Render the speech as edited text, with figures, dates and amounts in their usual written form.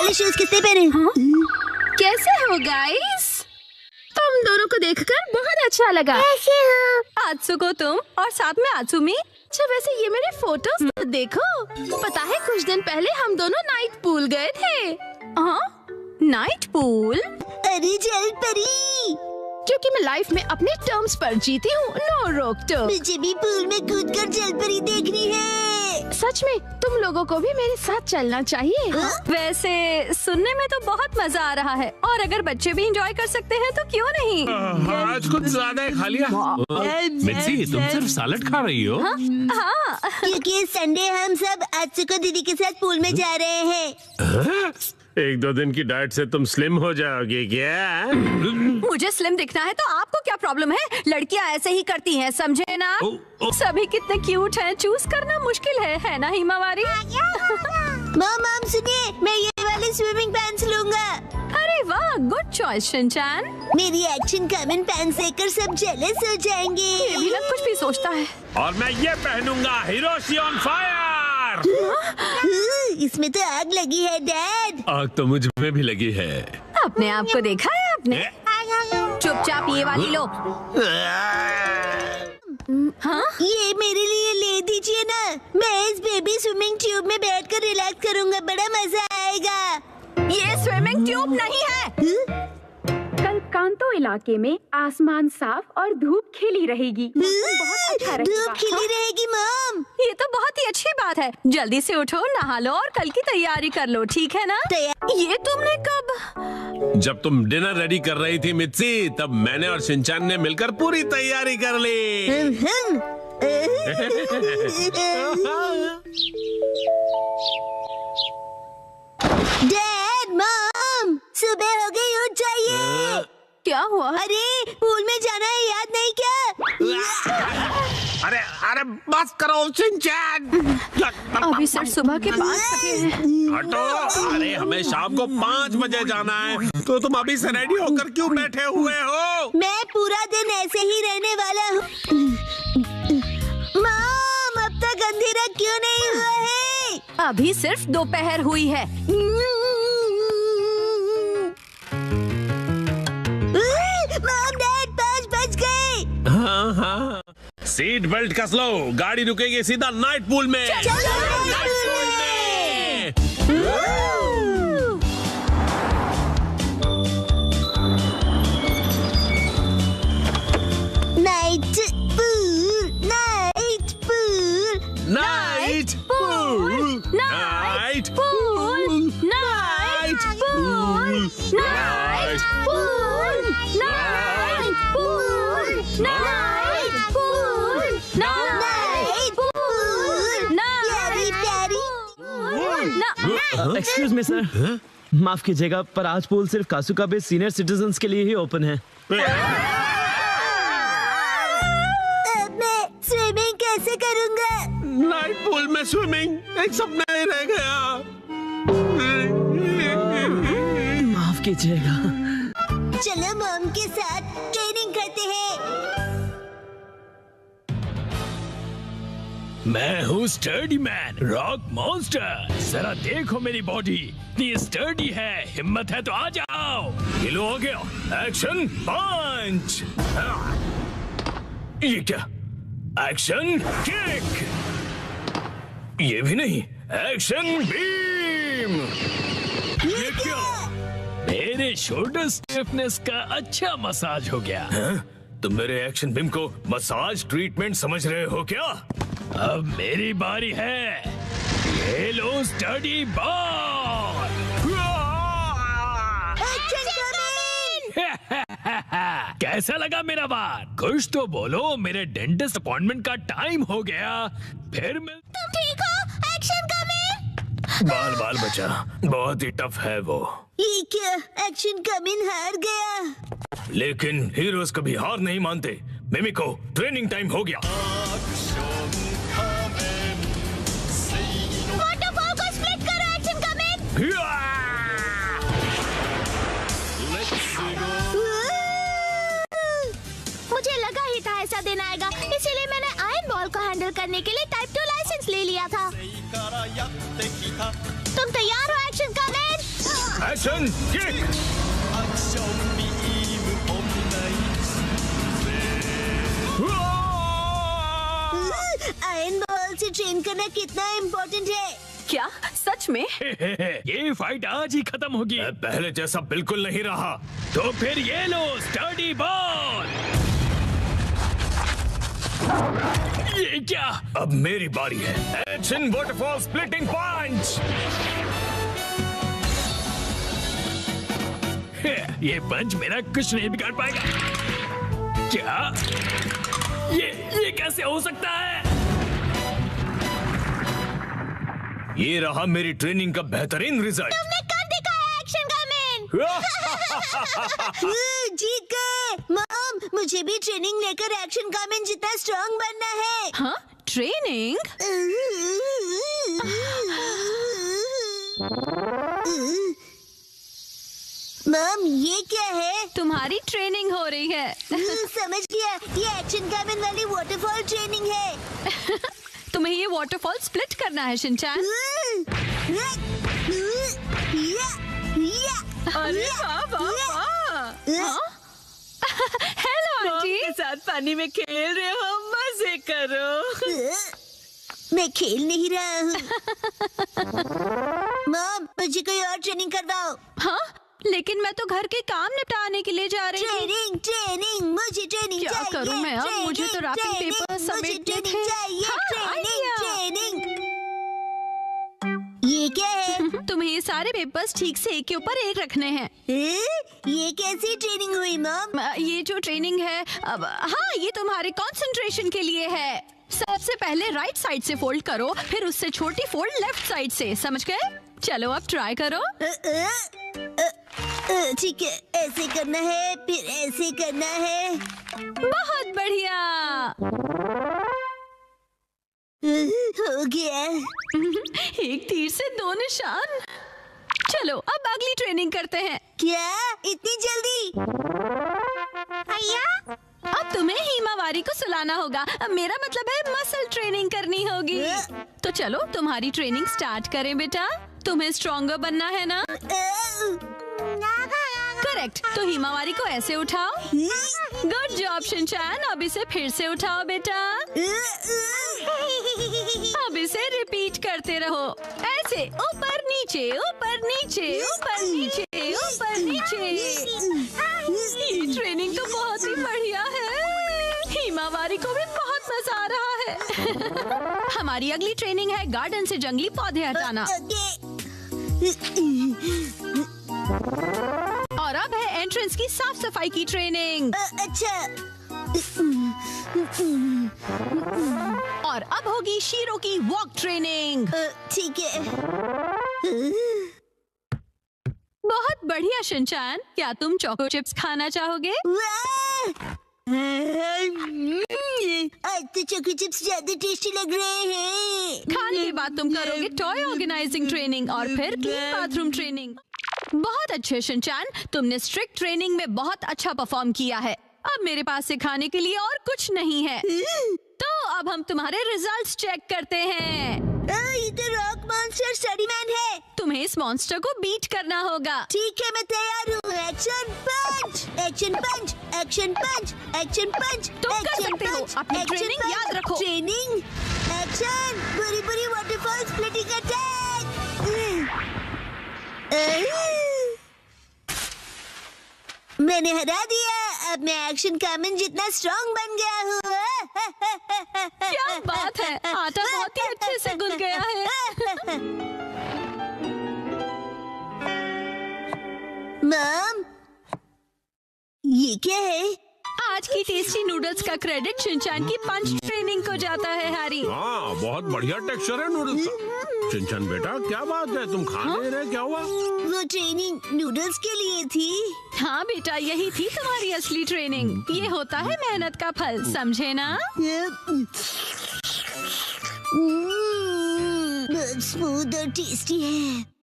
मेरे शूज किसने पहने? हाँ? कैसे हो गाइस? तुम दोनों को देखकर बहुत अच्छा लगा। कैसे हो? आत्सुको तुम और साथ में आत्सुमी। अच्छा वैसे ये मेरे फोटोज तो देखो। पता है कुछ दिन पहले हम दोनों नाइट पूल गए थे। हाँ? Night pool? अरे जल परी, क्योंकि मैं लाइफ में अपने टर्म्स पर जीती हूँ, नो रोक टोक। मुझे भी पूल में कूदकर जल परी देखनी है। सच में तुम लोगों को भी मेरे साथ चलना चाहिए। वैसे सुनने में तो बहुत मजा आ रहा है और अगर बच्चे भी एंजॉय कर सकते हैं तो क्यों नहीं। आज कुछ ज्यादा ही खा लिया। मित्सी तुम सिर्फ सैलड खा रही हो? हाँ। क्योंकि संडे हम सब आत्सुको दीदी के साथ पूल में जा रहे हैं। एक दो दिन की डाइट से तुम स्लिम हो जाओगे क्या? मुझे स्लिम दिखना है तो आपको क्या प्रॉब्लम है? लड़कियां ऐसे ही करती हैं, समझे ना? सभी कितने क्यूट हैं, चूज करना मुश्किल है ना हिमावारी? मॉम सुनिए, मैं ये वाले स्विमिंग पैंट्स लूंगा। अरे वाह, गुड चॉइस शिनचैन। मेरी एक्शन कमेंट पैंट्स देखकर सब जेलस हो जाएंगे। ये भी ना कुछ भी सोचता है। और मैं ये पहनूंगा, हिरोशी ऑन फायर। इसमें तो आग लगी है डैड। आग तो मुझ में भी लगी है। अपने आप को देखा है आपने? चुपचाप ये वाली लो। हाँ? ये मेरे लिए ले दीजिए ना। मैं इस बेबी स्विमिंग ट्यूब में बैठकर रिलैक्स करूंगा, बड़ा मजा आएगा। ये स्विमिंग ट्यूब नहीं है। कल कांतो इलाके में आसमान साफ और धूप खिली रहेगी। बहुत अच्छा रहेगा। धूप खिली रहेगी मॉम। ये तो बहुत ही अच्छी बात है। जल्दी से उठो, नहा लो और कल की तैयारी कर लो, ठीक है ना? ये तुमने कब? जब तुम डिनर रेडी कर रही थी मित्सी, तब मैंने और शिनचैन ने मिलकर पूरी तैयारी कर ली। डैड मॉम, सुबह हो गई, उठ जाइए। क्या हुआ? अरे पूल में जाना है, याद नहीं क्या? अरे अरे बस करो शिनचैन। अभी सिर्फ सुबह के 5 बजे हैं। हटो। अरे हमें शाम को 5 बजे जाना है, तो तुम अभी से रेडी होकर क्यों बैठे हुए हो? मैं पूरा दिन ऐसे ही रहने वाला हूँ। मॉम, अब तक अंधेरा क्यों नहीं हुआ है? अभी सिर्फ दोपहर हुई है। मॉम डैड 5 बज गए। हाँ हाँ, सीट बेल्ट कस लो, गाड़ी रुकेगी सीधा नाइट पूल में। चलो नाइट पूल में। Night pool, night pool, night pool, night pool, night pool, night pool, night pool, night pool, night pool, प्यारी प्यारी। एक्सक्यूज मी सर, माफ कीजिएगा पर आज पूल सिर्फ कासुका बे सीनियर सिटीजन्स के लिए ही ओपन है। मैं स्विमिंग कैसे करूँगा? नाइट पूल में स्विमिंग एक सपना ही रह गया। माफ कीजिएगा। चलो मॉम के साथ ट्रेनिंग करते हैं। मैं हूँ स्टर्डी मैन, रॉक मॉन्स्टर। जरा देखो मेरी बॉडी इतनी स्टर्डी है, हिम्मत है तो आ जाओ। गिलो हो गया, एक्शन पंच। ये क्या? Action kick. ये भी नहीं, एक्शन बीम। ये क्या? मेरे शोल्डर स्टिफनेस का अच्छा मसाज हो गया। तुम मेरे एक्शन बीम को मसाज ट्रीटमेंट समझ रहे हो क्या? अब मेरी बारी है। ये लो स्टडी बॉल। कैसा लगा मेरा बार? कुछ तो बोलो, मेरे डेंटिस्ट अपॉइंटमेंट का टाइम हो गया। फिर मिल। तुम ठीक हो? Action coming. बाल बाल बचा, बहुत ही टफ है वो। ये क्या? एक्शन कमिंग हार गया। लेकिन हीरोज कभी हार नहीं मानते। मिमिको, ट्रेनिंग टाइम हो गया। वाटरफॉल को स्प्लिट करो, एक्शन कमिंग। मुझे लगा ही था ऐसा दिन आएगा, इसीलिए मैंने आयरन बॉल को हैंडल करने के लिए टाइप 2 लाइसेंस ले लिया था। तुम तैयार हो? Action comment. Action kick. Iron ball से ट्रेन करना कितना इम्पोर्टेंट है। क्या सच में? ये फाइट आज ही खत्म होगी। पहले जैसा बिल्कुल नहीं रहा। तो फिर ये लो स्टडी बॉल। ये क्या? अब मेरी बारी है। एक्शन वाटरफॉल स्प्लिटिंग पंच। ये पंच मेरा कुछ नहीं बिगाड़ पाएगा। क्या? ये कैसे हो सकता है? ये रहा मेरी ट्रेनिंग का बेहतरीन रिजल्ट। तुमने कब दिखाया एक्शन कमेंट? जीत गए। मॉम, मुझे भी ट्रेनिंग लेकर एक्शन कमेंट जितना स्ट्रांग बनना है। हाँ, ट्रेनिंग? मॉम, ये क्या है? तुम्हारी ट्रेनिंग हो रही है। समझ गया, ये एक्शन कमेंट वाली वाटरफॉल ट्रेनिंग है। तुम्हें ये वाटरफॉल स्प्लिट करना है शिनचैन। अरे वाह वाह वाह। Hello aunty. के साथ पानी में खेल रहे हो, मजे करो। मैं खेल नहीं रहा हूँ। मॉम, मुझे कोई और ट्रेनिंग करवाओ। हाँ, लेकिन मैं तो घर के काम निपटाने के लिए जा रही हूँ। ट्रेनिंग, मुझे ट्रेनिंग क्या चाहिए। करूँ मैं अब? मुझे तो रैपिंग पेपर समेटने थे। हाँ, ट्रेनिंग। ये क्या है? तुम्हें ये सारे पेपर्स ठीक से एक के ऊपर एक रखने हैं। ये कैसी ट्रेनिंग हुई मॉम? ये जो ट्रेनिंग है अब, हाँ, ये तुम्हारे कंसंट्रेशन के लिए है। सबसे पहले राइट साइड से फोल्ड करो, फिर उससे छोटी फोल्ड लेफ्ट साइड से। समझ गए? चलो अब ट्राई करो। ठीक है, ऐसे करना है, फिर ऐसे करना है। बहुत बढ़िया। हो गया। एक तीर से दो निशान। चलो अब अगली ट्रेनिंग करते हैं। क्या इतनी जल्दी? अब तुम्हें हिमावारी को सुलाना होगा। अब मेरा मतलब है मसल ट्रेनिंग करनी होगी। तो चलो तुम्हारी ट्रेनिंग स्टार्ट करें बेटा। तुम्हें स्ट्रॉन्गर बनना है ना? करेक्ट। तो हिमावारी को ऐसे उठाओ। Good job Shinchan. अब इसे फिर से उठाओ बेटा। अब इसे रिपीट करते रहो। ऐसे ऊपर नीचे ऊपर नीचे ऊपर नीचे ऊपर नीचे। ये ट्रेनिंग तो बहुत ही बढ़िया है। हिमावारी को भी बहुत मजा आ रहा है। हमारी अगली ट्रेनिंग है गार्डन से जंगली पौधे हटाना। और अब है एंट्रेंस की साफ सफाई की ट्रेनिंग। अच्छा। और अब होगी शीरो की वॉक ट्रेनिंग। ठीक है। बहुत बढ़िया शिनचैन। क्या तुम चोको चिप्स खाना चाहोगे? आज तो चोको चिप्स ज्यादा टेस्टी लग रहे हैं। खाने के बाद तुम करोगे टॉय ऑर्गेनाइजिंग ट्रेनिंग और फिर क्लीन बाथरूम ट्रेनिंग। बहुत अच्छे शिनचैन, तुमने स्ट्रिक्ट ट्रेनिंग में बहुत अच्छा परफॉर्म किया है। अब मेरे पास सिखाने के लिए और कुछ नहीं है। तो अब हम तुम्हारे रिजल्ट्स चेक करते हैं। ये तो रॉक मॉन्स्टर स्टडी मैन है। तुम्हें इस मॉन्स्टर को बीट करना होगा। ठीक है, मैं तैयार हूँ। एक्शन पंच, एक्शन पंच, एक्शन पंच, एक्शन पंच। तुम कर सकते हो। अपनी ट्रेनिंग याद रखो। ट्रेनिंग, एक्शन, बुरी बुरी वाटरफॉल स्प्लिटिंग अटैक। मैंने हरा दिया। अब मैं एक्शन कमेंट जितना स्ट्रांग बन गया हूँ। क्या बात है, आटा बहुत ही अच्छे से गूंथ गया है। मॉम, ये क्या है? आज की टेस्टी नूडल्स का क्रेडिट शिनचैन की पंच ट्रेनिंग को जाता है हैरी। हाँ, बहुत बढ़िया टेक्सचर है नूडल्स का। शिनचैन बेटा, क्या बात है, तुम खा नहीं रहे? क्या हुआ? वो ट्रेनिंग नूडल्स के लिए थी। हाँ बेटा, यही थी तुम्हारी असली ट्रेनिंग। ये होता है मेहनत का फल, समझे ना? बहुत स्मूथ और टेस्टी है।